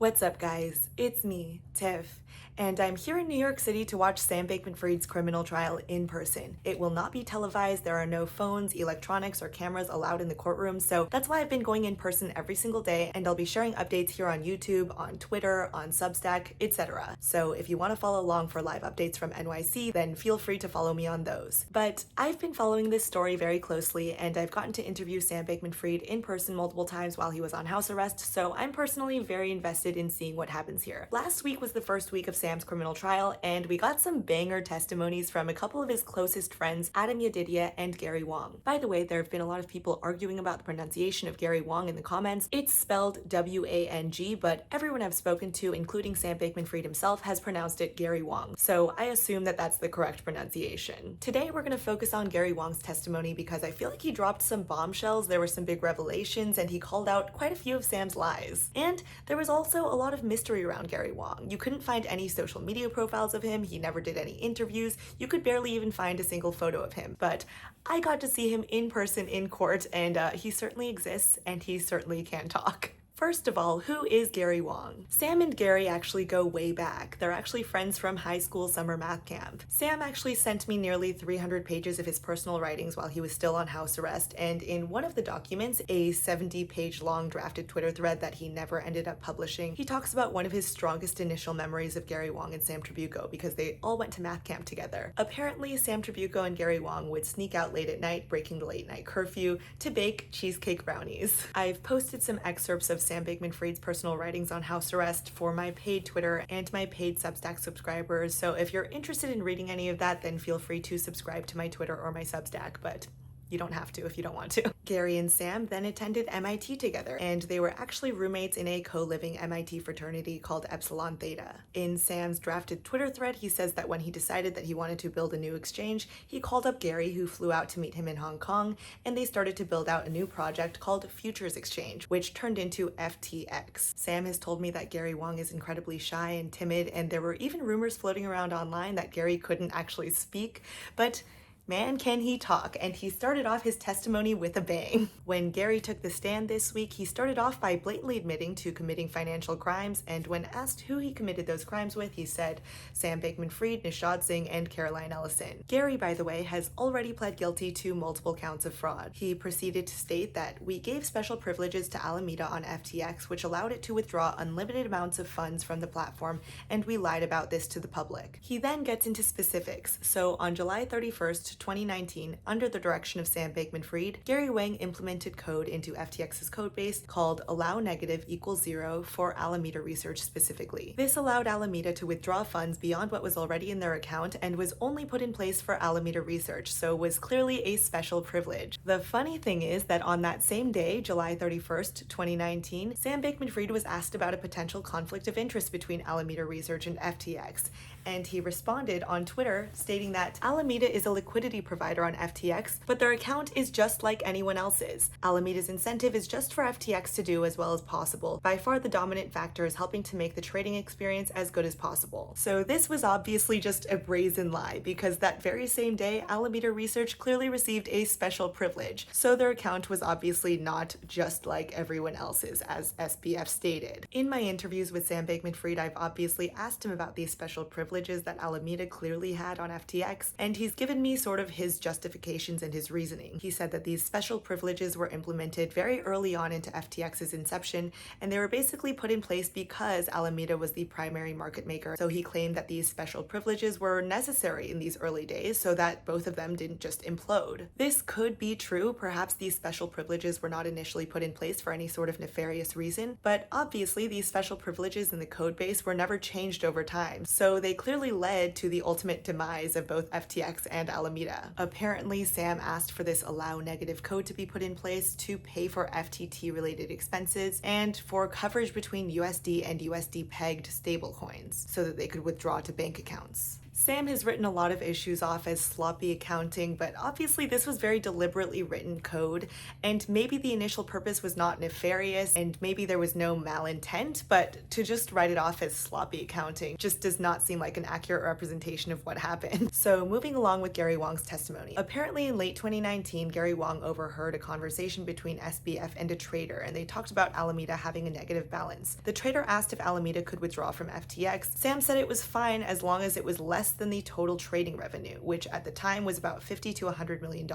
What's up, guys? It's me, Tiff, and I'm here in New York City to watch Sam Bankman-Fried's criminal trial in person. It will not be televised, there are no phones, electronics, or cameras allowed in the courtroom, so that's why I've been going in person every single day, and I'll be sharing updates here on YouTube, on Twitter, on Substack, etc. So if you want to follow along for live updates from NYC, then feel free to follow me on those. But I've been following this story very closely, and I've gotten to interview Sam Bankman-Fried in person multiple times while he was on house arrest, so I'm personally very invested in seeing what happens here. Last week was the first week of Sam's criminal trial, and we got some banger testimonies from a couple of his closest friends, Adam Yedidia and Gary Wang. By the way, there have been a lot of people arguing about the pronunciation of Gary Wang in the comments. It's spelled W-A-N-G, but everyone I've spoken to, including Sam Bankman-Fried himself, has pronounced it Gary Wang, so I assume that that's the correct pronunciation. Today we're going to focus on Gary Wang's testimony because I feel like he dropped some bombshells, there were some big revelations, and he called out quite a few of Sam's lies. And there was also a lot of mystery around Gary Wang. You couldn't find any social media profiles of him, he never did any interviews, you could barely even find a single photo of him. But I got to see him in person in court, and he certainly exists, and he certainly can talk. First of all, who is Gary Wang? Sam and Gary actually go way back. They're actually friends from high school summer math camp. Sam actually sent me nearly 300 pages of his personal writings while he was still on house arrest, and in one of the documents, a 70-page long drafted Twitter thread that he never ended up publishing, he talks about one of his strongest initial memories of Gary Wang and Sam Trabucco because they all went to math camp together. Apparently, Sam Trabucco and Gary Wang would sneak out late at night, breaking the late night curfew, to bake cheesecake brownies. I've posted some excerpts of Sam Bankman-Fried's personal writings on house arrest for my paid Twitter and my paid Substack subscribers, so if you're interested in reading any of that, then feel free to subscribe to my Twitter or my Substack, but you don't have to if you don't want to. Gary and Sam then attended MIT together, and they were actually roommates in a co-living MIT fraternity called Epsilon Theta. In Sam's drafted Twitter thread, he says that when he decided that he wanted to build a new exchange, he called up Gary, who flew out to meet him in Hong Kong, and they started to build out a new project called Futures Exchange, which turned into FTX. Sam has told me that Gary Wang is incredibly shy and timid, and there were even rumors floating around online that Gary couldn't actually speak, but man, can he talk, and he started off his testimony with a bang. When Gary took the stand this week, he started off by blatantly admitting to committing financial crimes, and when asked who he committed those crimes with, he said Sam Bankman-Fried, Nishad Singh, and Caroline Ellison. Gary, by the way, has already pled guilty to multiple counts of fraud. He proceeded to state that we gave special privileges to Alameda on FTX, which allowed it to withdraw unlimited amounts of funds from the platform, and we lied about this to the public. He then gets into specifics. So on July 31st, 2019, under the direction of Sam Bankman-Fried, Gary Wang implemented code into FTX's codebase called allow negative equals 0 for Alameda Research specifically. This allowed Alameda to withdraw funds beyond what was already in their account and was only put in place for Alameda Research, so was clearly a special privilege. The funny thing is that on that same day, July 31st, 2019, Sam Bankman-Fried was asked about a potential conflict of interest between Alameda Research and FTX, and he responded on Twitter stating that Alameda is a liquidity provider on FTX, but their account is just like anyone else's. Alameda's incentive is just for FTX to do as well as possible. By far the dominant factor is helping to make the trading experience as good as possible. So this was obviously just a brazen lie, because that very same day, Alameda Research clearly received a special privilege. So their account was obviously not just like everyone else's, as SBF stated. In my interviews with Sam Bankman-Fried, I've obviously asked him about these special privileges that Alameda clearly had on FTX, and he's given me sort of his justifications and his reasoning. He said that these special privileges were implemented very early on into FTX's inception, and they were basically put in place because Alameda was the primary market maker. So he claimed that these special privileges were necessary in these early days so that both of them didn't just implode. This could be true. Perhaps these special privileges were not initially put in place for any sort of nefarious reason, but obviously these special privileges in the code base were never changed over time. So they clearly led to the ultimate demise of both FTX and Alameda. Apparently, Sam asked for this allow negative code to be put in place to pay for FTT related expenses and for coverage between USD and USD pegged stablecoins so that they could withdraw to bank accounts. Sam has written a lot of issues off as sloppy accounting, but obviously this was very deliberately written code, and maybe the initial purpose was not nefarious, and maybe there was no malintent, but to just write it off as sloppy accounting just does not seem like an accurate representation of what happened. So moving along with Gary Wang's testimony. Apparently in late 2019, Gary Wang overheard a conversation between SBF and a trader, and they talked about Alameda having a negative balance. The trader asked if Alameda could withdraw from FTX. Sam said it was fine as long as it was less than the total trading revenue, which at the time was about $50 to $100 million.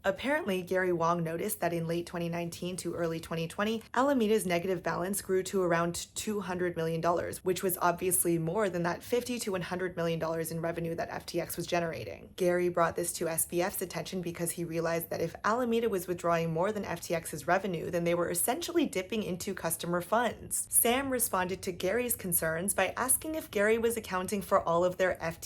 Apparently, Gary Wang noticed that in late 2019 to early 2020, Alameda's negative balance grew to around $200 million, which was obviously more than that $50 to $100 million in revenue that FTX was generating. Gary brought this to SBF's attention because he realized that if Alameda was withdrawing more than FTX's revenue, then they were essentially dipping into customer funds. Sam responded to Gary's concerns by asking if Gary was accounting for all of their FTT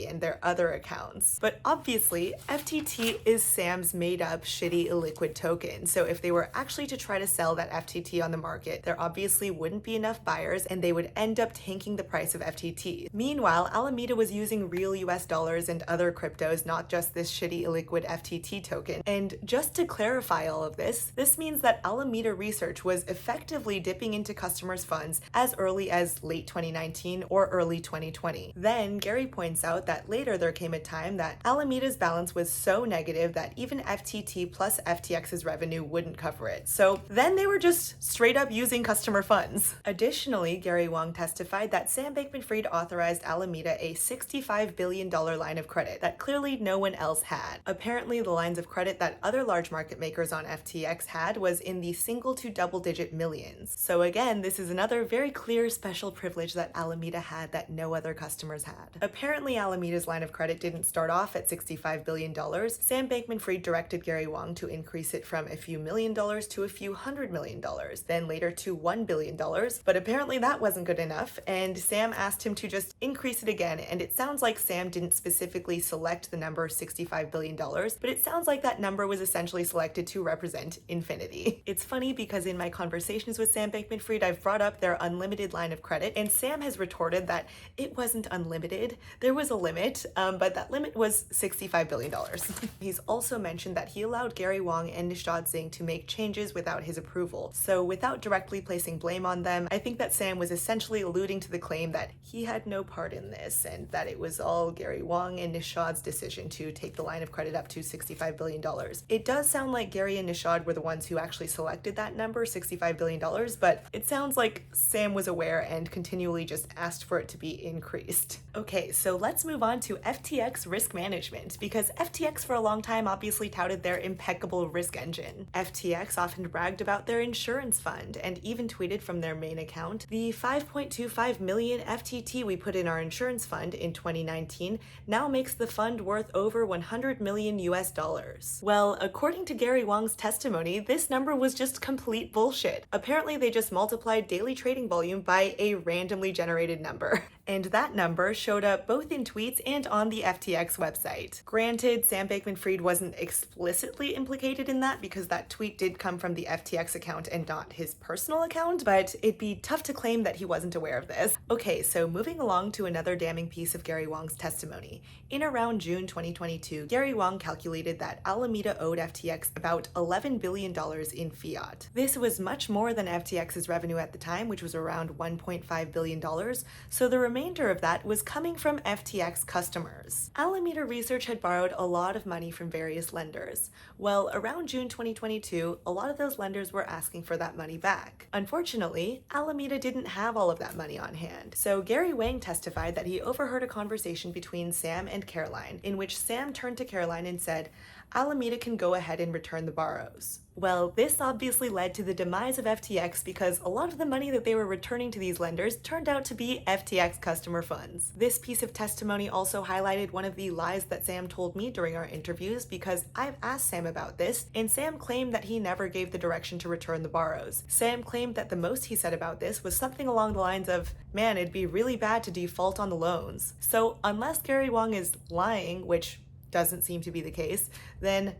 and their other accounts. But obviously, FTT is Sam's made-up, shitty, illiquid token, so if they were actually to try to sell that FTT on the market, there obviously wouldn't be enough buyers and they would end up tanking the price of FTT. Meanwhile, Alameda was using real US dollars and other cryptos, not just this shitty, illiquid FTT token. And just to clarify all of this means that Alameda Research was effectively dipping into customers' funds as early as late 2019 or early 2020. Then Gary points out that later there came a time that Alameda's balance was so negative that even FTT plus FTX's revenue wouldn't cover it. So then they were just straight up using customer funds. Additionally, Gary Wang testified that Sam Bankman-Fried authorized Alameda a $65 billion line of credit that clearly no one else had. Apparently, the lines of credit that other large market makers on FTX had was in the single to double-digit millions. So again, this is another very clear special privilege that Alameda had that no other customers had. Apparently, Alameda's line of credit didn't start off at $65 billion. Sam Bankman-Fried directed Gary Wang to increase it from a few $1,000,000 to a few $100,000,000, then later to $1 billion. But apparently that wasn't good enough, and Sam asked him to just increase it again, and it sounds like Sam didn't specifically select the number $65 billion, but it sounds like that number was essentially selected to represent infinity. It's funny because in my conversations with Sam Bankman-Fried, I've brought up their unlimited line of credit, and Sam has retorted that it wasn't unlimited. There was a limit, but that limit was $65 billion. He's also mentioned that he allowed Gary Wang and Nishad Singh to make changes without his approval. So without directly placing blame on them, I think that Sam was essentially alluding to the claim that he had no part in this and that it was all Gary Wang and Nishad's decision to take the line of credit up to $65 billion. It does sound like Gary and Nishad were the ones who actually selected that number, $65 billion, but it sounds like Sam was aware and continually just asked for it to be increased. Okay, so let's move on to FTX risk management, because FTX for a long time obviously touted their impeccable risk engine. FTX often bragged about their insurance fund and even tweeted from their main account, "The 5.25 million FTT we put in our insurance fund in 2019 now makes the fund worth over 100 million US dollars." Well, according to Gary Wang's testimony, this number was just complete bullshit. Apparently they just multiplied daily trading volume by a randomly generated number. And that number showed up both in tweets and on the FTX website. Granted, Sam Bankman-Fried wasn't explicitly implicated in that because that tweet did come from the FTX account and not his personal account, but it'd be tough to claim that he wasn't aware of this. Okay, so moving along to another damning piece of Gary Wang's testimony. In around June 2022, Gary Wang calculated that Alameda owed FTX about $11 billion in fiat. This was much more than FTX's revenue at the time, which was around $1.5 billion, so the remainder of that was coming from FTX customers. Alameda Research had borrowed a lot of money from various lenders. Well, around June 2022, a lot of those lenders were asking for that money back. Unfortunately, Alameda didn't have all of that money on hand. So Gary Wang testified that he overheard a conversation between Sam and Caroline, in which Sam turned to Caroline and said, "Alameda can go ahead and return the borrows." Well, this obviously led to the demise of FTX because a lot of the money that they were returning to these lenders turned out to be FTX customer funds. This piece of testimony also highlighted one of the lies that Sam told me during our interviews because I've asked Sam about this, and Sam claimed that he never gave the direction to return the borrows. Sam claimed that the most he said about this was something along the lines of, "Man, it'd be really bad to default on the loans." So unless Gary Wang is lying, which doesn't seem to be the case, then,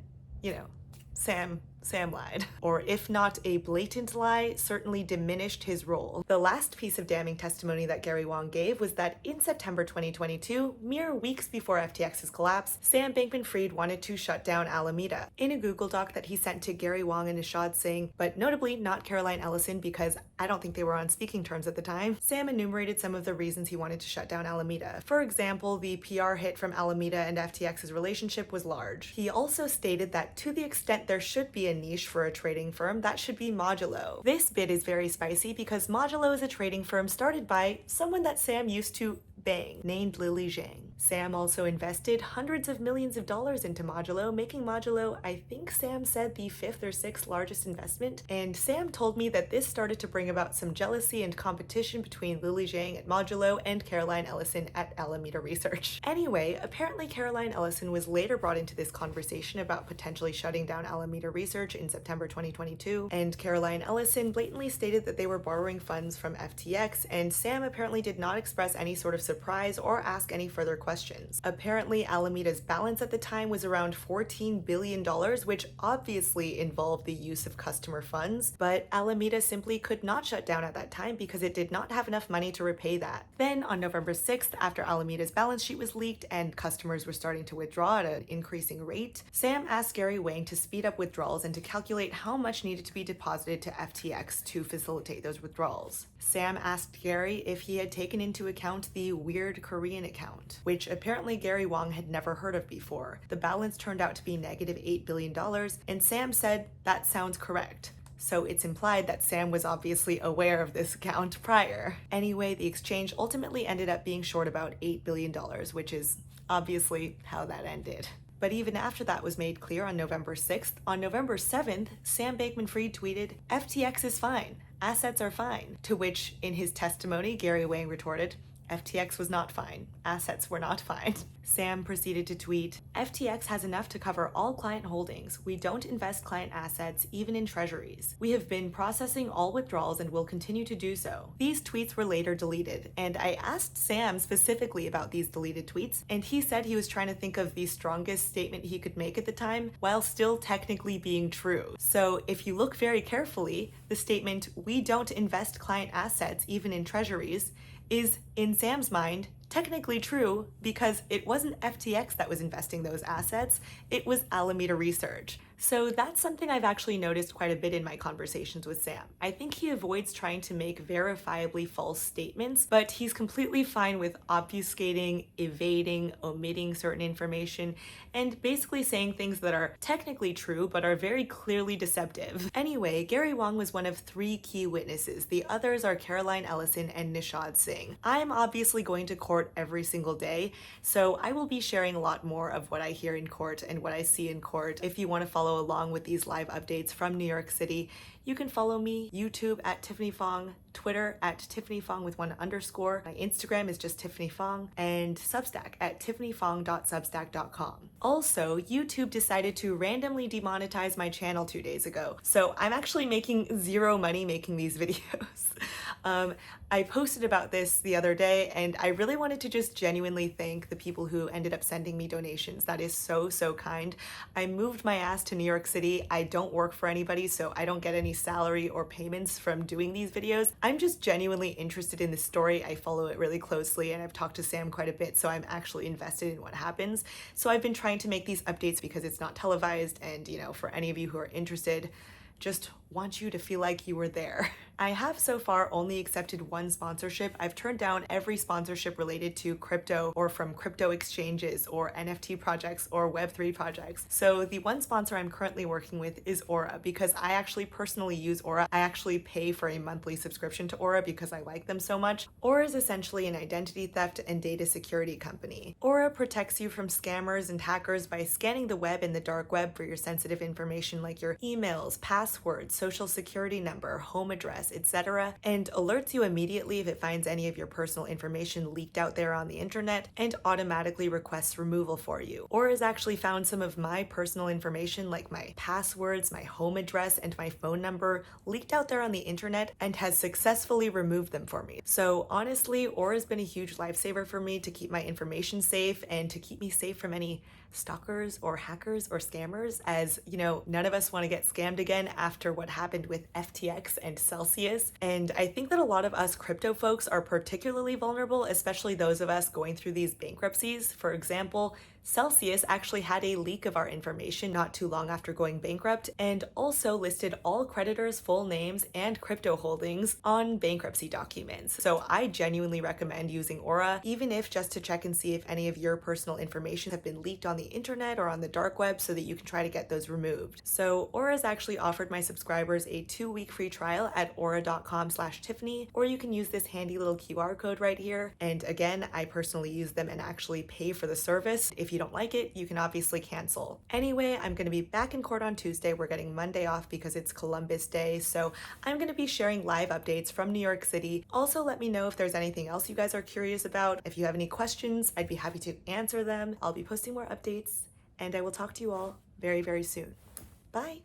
Sam Sam lied. Or if not a blatant lie, certainly diminished his role. The last piece of damning testimony that Gary Wang gave was that in September 2022, mere weeks before FTX's collapse, Sam Bankman-Fried wanted to shut down Alameda. In a Google Doc that he sent to Gary Wang and Nishad Singh, but notably not Caroline Ellison because I don't think they were on speaking terms at the time, Sam enumerated some of the reasons he wanted to shut down Alameda. For example, the PR hit from Alameda and FTX's relationship was large. He also stated that to the extent there should be a niche for a trading firm, that should be Modulo. This bit is very spicy because Modulo is a trading firm started by someone that Sam used to bang, named Lily Zhang. Sam also invested hundreds of millions of dollars into Modulo, making Modulo, I think Sam said, the 5th or 6th largest investment. And Sam told me that this started to bring about some jealousy and competition between Lily Zhang at Modulo and Caroline Ellison at Alameda Research. Anyway, apparently Caroline Ellison was later brought into this conversation about potentially shutting down Alameda Research in September 2022, and Caroline Ellison blatantly stated that they were borrowing funds from FTX, and Sam apparently did not express any sort of surprise or ask any further questions. Apparently, Alameda's balance at the time was around $14 billion, which obviously involved the use of customer funds, but Alameda simply could not shut down at that time because it did not have enough money to repay that. Then, on November 6th, after Alameda's balance sheet was leaked and customers were starting to withdraw at an increasing rate, Sam asked Gary Wang to speed up withdrawals and to calculate how much needed to be deposited to FTX to facilitate those withdrawals. Sam asked Gary if he had taken into account the weird Korean account, which apparently Gary Wang had never heard of before. The balance turned out to be negative $8 billion, and Sam said that sounds correct. So it's implied that Sam was obviously aware of this account prior. Anyway, the exchange ultimately ended up being short about $8 billion, which is obviously how that ended. But even after that was made clear on November 6th, on November 7th, Sam Bankman-Fried tweeted, "FTX is fine. Assets are fine." To which, in his testimony, Gary Wang retorted, "FTX was not fine. Assets were not fine." Sam proceeded to tweet, "FTX has enough to cover all client holdings. We don't invest client assets, even in treasuries. We have been processing all withdrawals and will continue to do so." These tweets were later deleted, and I asked Sam specifically about these deleted tweets, and he said he was trying to think of the strongest statement he could make at the time while still technically being true. So if you look very carefully, the statement, "We don't invest client assets, even in treasuries," is, in Sam's mind, technically true because it wasn't FTX that was investing those assets, it was Alameda Research. So that's something I've actually noticed quite a bit in my conversations with Sam. I think he avoids trying to make verifiably false statements, but he's completely fine with obfuscating, evading, omitting certain information, and basically saying things that are technically true but are very clearly deceptive. Anyway, Gary Wang was one of 3 key witnesses. The others are Caroline Ellison and Nishad Singh. I'm obviously going to court every single day, so I will be sharing a lot more of what I hear in court and what I see in court. If you want to follow along with these live updates from New York City, you can follow me, YouTube at Tiffany Fong, Twitter at Tiffany Fong with 1 underscore. My Instagram is just Tiffany Fong, and Substack at tiffanyfong.substack.com. Also, YouTube decided to randomly demonetize my channel 2 days ago, so I'm actually making 0 money making these videos. I posted about this the other day, and I really wanted to just genuinely thank the people who ended up sending me donations. That is so, so kind. I moved my ass to New York City. I don't work for anybody, so I don't get any salary or payments from doing these videos. I'm just genuinely interested in the story. I follow it really closely, and I've talked to Sam quite a bit, so I'm actually invested in what happens. So I've been trying to make these updates because it's not televised, and for any of you who are interested, just want you to feel like you were there. I have so far only accepted 1 sponsorship. I've turned down every sponsorship related to crypto or from crypto exchanges or NFT projects or Web3 projects. So the 1 sponsor I'm currently working with is Aura because I actually personally use Aura. I actually pay for a monthly subscription to Aura because I like them so much. Aura is essentially an identity theft and data security company. Aura protects you from scammers and hackers by scanning the web and the dark web for your sensitive information like your emails, passwords, social security number, home address, etc., and alerts you immediately if it finds any of your personal information leaked out there on the internet and automatically requests removal for you. Aura's actually found some of my personal information like my passwords, my home address, and my phone number leaked out there on the internet and has successfully removed them for me. So honestly, Aura's been a huge lifesaver for me to keep my information safe and to keep me safe from any stalkers or hackers or scammers, as you know, none of us want to get scammed again after what happened with FTX and Celsius. And I think that a lot of us crypto folks are particularly vulnerable, especially those of us going through these bankruptcies. For example, Celsius actually had a leak of our information not too long after going bankrupt and also listed all creditors' full names and crypto holdings on bankruptcy documents. So I genuinely recommend using Aura, even if just to check and see if any of your personal information have been leaked on the internet or on the dark web so that you can try to get those removed. So Aura's actually offered my subscribers a 2-week free trial at aura.com/Tiffany, or you can use this handy little QR code right here. And again, I personally use them and actually pay for the service. If you don't like it, you can obviously cancel. Anyway, I'm going to be back in court on Tuesday. We're getting Monday off because it's Columbus Day, so I'm going to be sharing live updates from New York City. Also, let me know if there's anything else you guys are curious about. If you have any questions, I'd be happy to answer them. I'll be posting more updates, and I will talk to you all very, very soon. Bye!